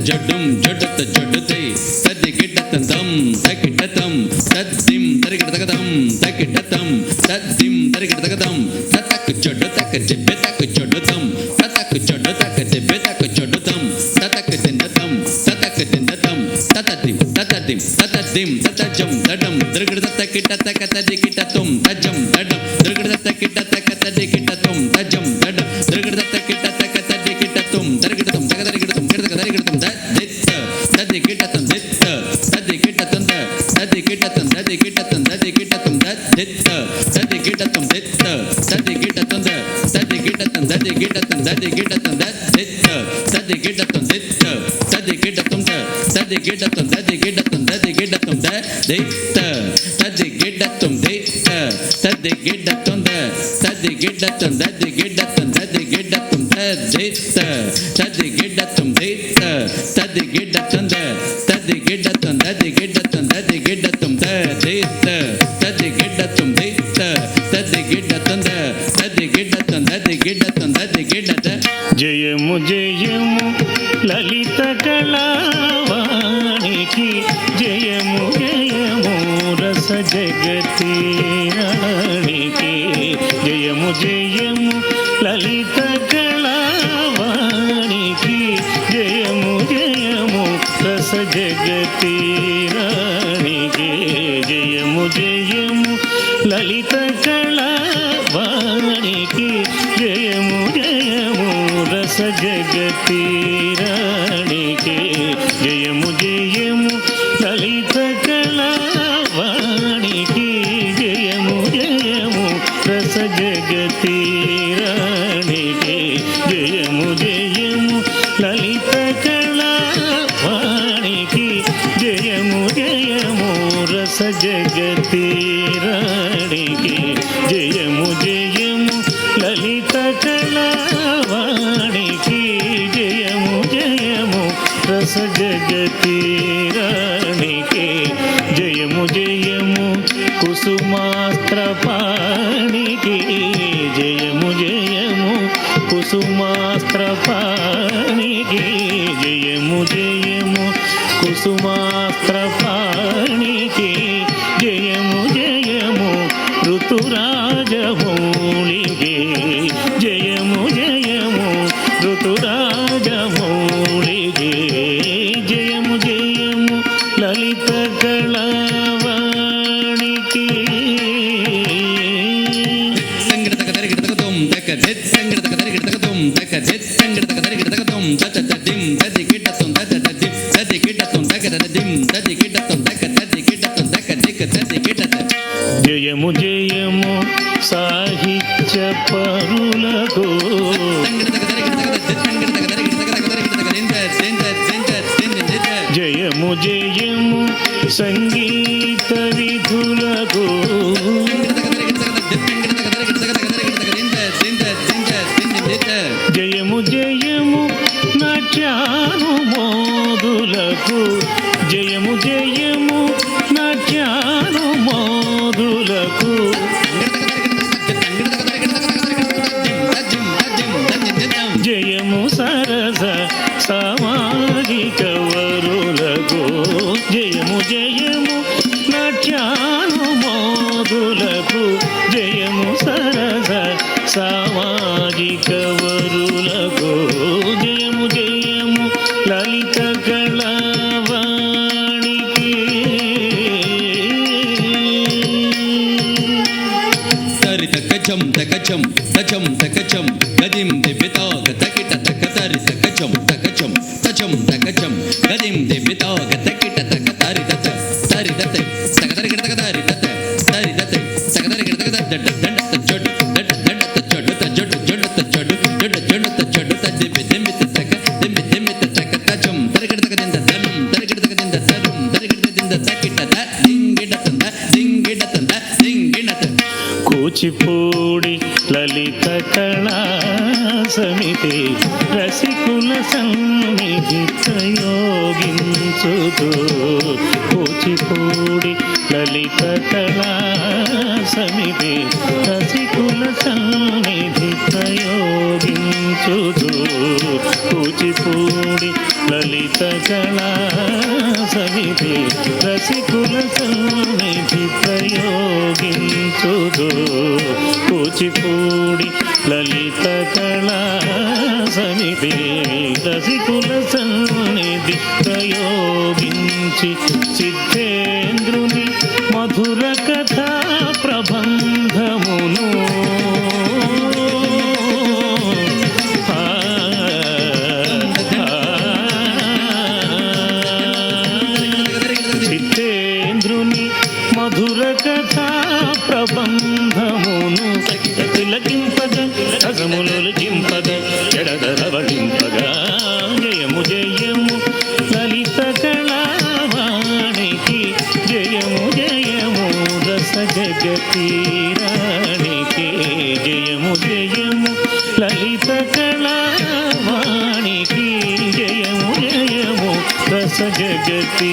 జడ్డం జడ్డత జడ్డతై తది గిడ్డతం తగిడ్డతం తద్దిం తరిగిడతగదం తగిడ్డతం తద్దిం తరిగిడతగదం తతక్ జడ్డతక జెబ్బెతక జడ్డతం తతక్ జడ్డతక జెబ్బెతక జడ్డతం తతక్ దిందతం తతక్ దిందతం తతదిం తతదిం తతదిం తతజం దడం దరిగిడత కిట్టతక తది కిట్టతం తజం దడం దరిగిడత కిట్టతక తది కిట్టతం తజం దడం దరిగిడత కిట్టతక తది కిట్టతం దరిగిడతం తగదరిగిడతం కిడతక దరిగిడతం జయము జయము లలిత కళావాణికి జయము జయము రస జగతి రాణికి జయము జయము లలిత కళావాణికి జయము జయము రస జగతి రాణికి జయము జయము లలిత కళావాణికి జయము జయము రస జగతి రాణికి జయము జయము లలిత కళావాణికి జయము జయము రస జగతి రాణికి జయము జయము లలిత కళావాణికి జయము జయము రస జగతి రాణికి జయము జయము లలిత కళావాణికి జయము జయము రస జగతి రాణికి జయము జయము కుసుమాస్త్ర పాణికి జయము జయము కుసుమాస్త్ర పాణికి జయము జయము కుసుమాస్త్ర పాణికి జయము జయము ఋతురాజమౌళికి జయము జయము ఋతురాజమౌళికి జయము జయము లలిత కళావాణికి జయము జయము సాహిత్య పరులకు జయము జయము సంగీత విధులకు జయము జయము నాట్యానుమోదులకు జయము జయము నాట్యానుమోదులకు జయము సరస సామాజిక వరులకు జయము జయము నాట్యానుమోదులకు జయము సరస సామాజిక వరులకు జయము జయము లలిత కళావాణికి తరిత కచం తకచం తచం తకచం గదిం దిబితాగ తకిట తక తరిత కచం తకచం తచం తకచం గదిం దిబితాగ తకిట తక తరిత తరిత తకదరిగిట తక తరిత తరిత తకదరిగిట తక దడ్డ దండ జొడ్డు దడ్డ దండ జొడ్డు జొడ్డు జొడ్డు జొడ్డు జొడ్డు జొడ్డు సమితి రసికుల సన్నిధి ప్రయోగించుదు కూచిపూడి లలిత కళా సమితి రసికుల సన్నిధి ప్రయోగించుదు కూచిపూడి లలిత కళా సమితి రసికుల సన్నిధి ప్రయోగించుదు కూచిపూడి లలిత కళా సమితి రసికుల సన్నిధి ప్రయోగించి సిద్ధేంద్రుని మధుర కథా ప్రబంధమును సిద్ధేంద్రుని మధుర కథా ప్రబంధమును తిలకింపగ రసములు చింపగ ఎడదరవళింపగ జయము జయము లలిత కళావాణికి జయము జయము రస జగతీరాణికి జయము జయము లలిత కళావాణికి జయము జయము రస జగతీ